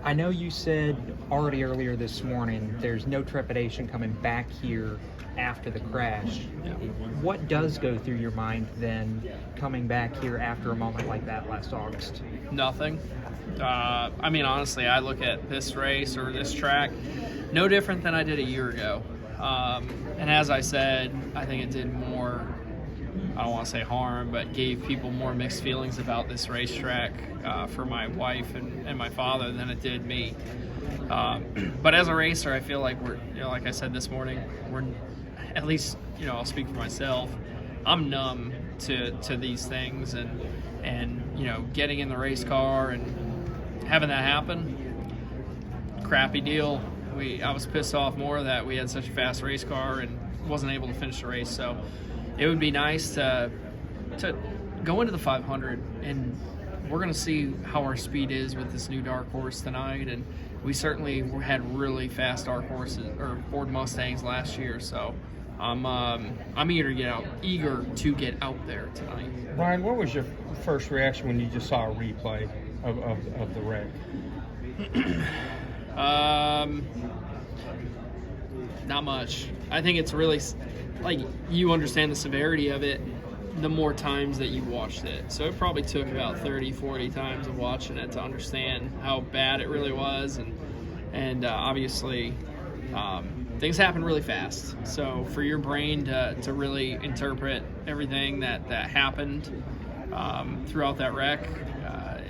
I know you said already earlier this morning there's no trepidation coming back here after the crash. Yeah. What does go through your mind then coming back here after a moment like that last August? Nothing. I mean, honestly, I look at this race or this track no different than I did a year ago. And as I said, I think it did more, I don't want to say harm, but gave people more mixed feelings about this racetrack for my wife and my father than it did me. But as a racer, I feel like we're, like I said this morning, we're at least, I'll speak for myself. I'm numb to these things and getting in the race car and having that happen, crappy deal. I was pissed off more that we had such a fast race car and wasn't able to finish the race. So it would be nice to go into the 500, and we're going to see how our speed is with this new dark horse tonight. And we certainly had really fast dark horses or Ford Mustangs last year. So I'm eager to get out there tonight. Brian, what was your first reaction when you just saw a replay of the wreck? Not much. I think it's really, like, you understand the severity of it the more times that you watched it. So it probably took about 30, 40 times of watching it to understand how bad it really was. And obviously, things happen really fast. So for your brain to really interpret everything that happened throughout that wreck,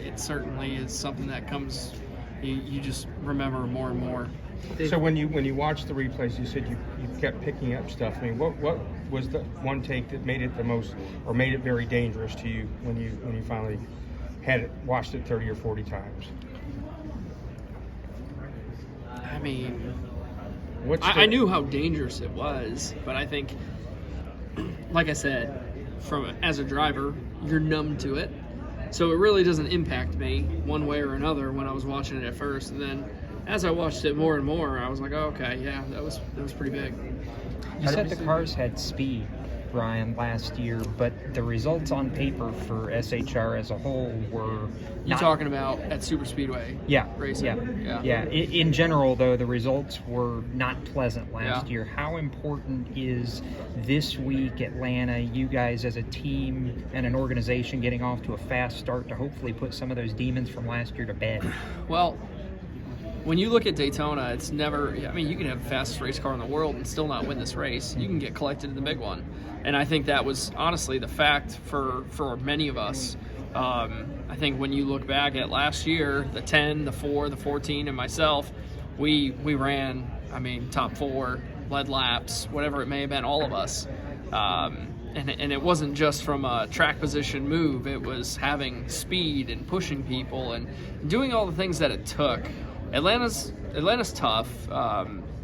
it certainly is something that comes, you just remember more and more. So when you watched the replays, you said you kept picking up stuff. I mean, what was the one take that made it the most, or made it very dangerous to you when you finally watched it 30 or 40 times? I mean, I knew how dangerous it was, but I think, like I said, as a driver, you're numb to it. So it really doesn't impact me one way or another when I was watching it at first. And then as I watched it more and more, I was like, oh, okay, yeah, that was pretty big. You said the cars had speed, Brian, last year, but the results on paper for SHR as a whole were You talking about at Super Speedway? Yeah, racing? Yeah. In general, though, the results were not pleasant last Yeah. year. How important is this week, Atlanta, you guys as a team and an organization getting off to a fast start to hopefully put some of those demons from last year to bed? Well, when you look at Daytona, it's never, I mean, you can have the fastest race car in the world and still not win this race. You can get collected in the big one. And I think that was honestly the fact for many of us. I think when you look back at last year, the 10, the 4, the 14, and myself, we ran, I mean, top 4, led laps, whatever it may have been, all of us. And it wasn't just from a track position move. It was having speed and pushing people and doing all the things that it took. Atlanta's tough.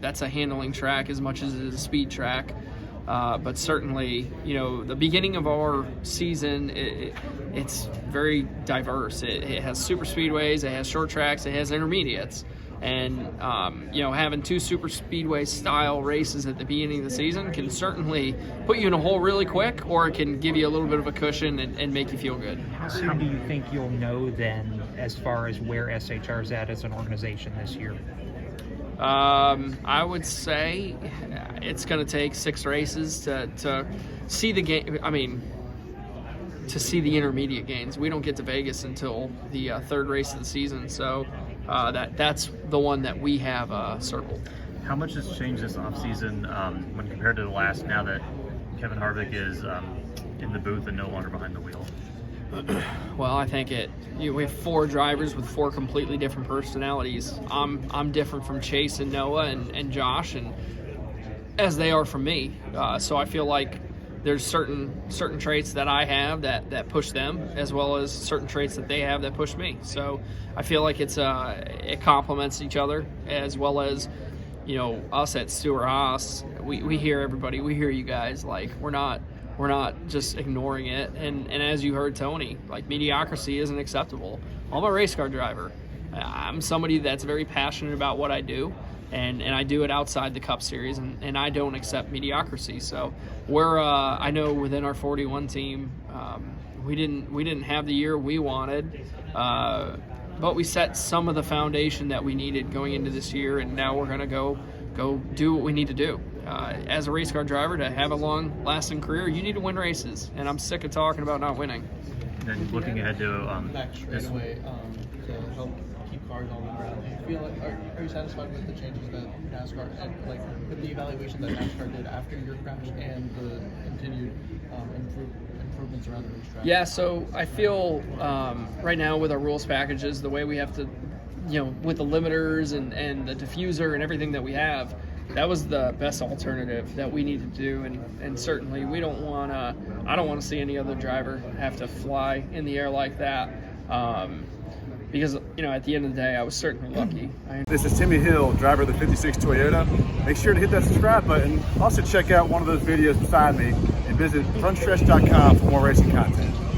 That's a handling track as much as it is a speed track. But certainly, the beginning of our season, it's very diverse. It has super speedways, it has short tracks, it has intermediates. And, having 2 super speedway style races at the beginning of the season can certainly put you in a hole really quick, or it can give you a little bit of a cushion and make you feel good. How soon do you think you'll know then as far as where SHR is at as an organization this year? I would say it's going to take 6 races to see the game. I mean, to see the intermediate gains. We don't get to Vegas until the 3rd race of the season, so that's the one that we have circled. How much has changed this offseason when compared to the last, now that Kevin Harvick is in the booth and no longer behind the wheel? Well, I think we have 4 drivers with 4 completely different personalities. I'm different from Chase and Noah and Josh, and as they are from me. So I feel like there's certain traits that I have that push them, as well as certain traits that they have that push me. So I feel like it complements each other, as well as us at Stewart Haas. We hear everybody. We hear you guys. Like we're not just ignoring it. And as you heard Tony, like mediocrity isn't acceptable. I'm a race car driver. I'm somebody that's very passionate about what I do. And I do it outside the Cup Series, and I don't accept mediocrity. So we're I know within our 41 team, we didn't have the year we wanted. but we set some of the foundation that we needed going into this year, and now we're going to go do what we need to do. As a race car driver, to have a long-lasting career, you need to win races, and I'm sick of talking about not winning. And then looking ahead to back straight away to help keep cars on the ground. Do you feel like are you satisfied with the changes that NASCAR and like with the evaluation that NASCAR did after your crash and the continued improvements around the racetrack? Yeah, so I feel right now with our rules packages, the way we have to, with the limiters and the diffuser and everything that we have, that was the best alternative that we need to do, and certainly we don't want to. I don't want to see any other driver have to fly in the air like that, because at the end of the day, I was certainly lucky. This is Timmy Hill, driver of the 56 Toyota. Make sure to hit that subscribe button. Also check out one of those videos beside me and visit frontstretch.com for more racing content.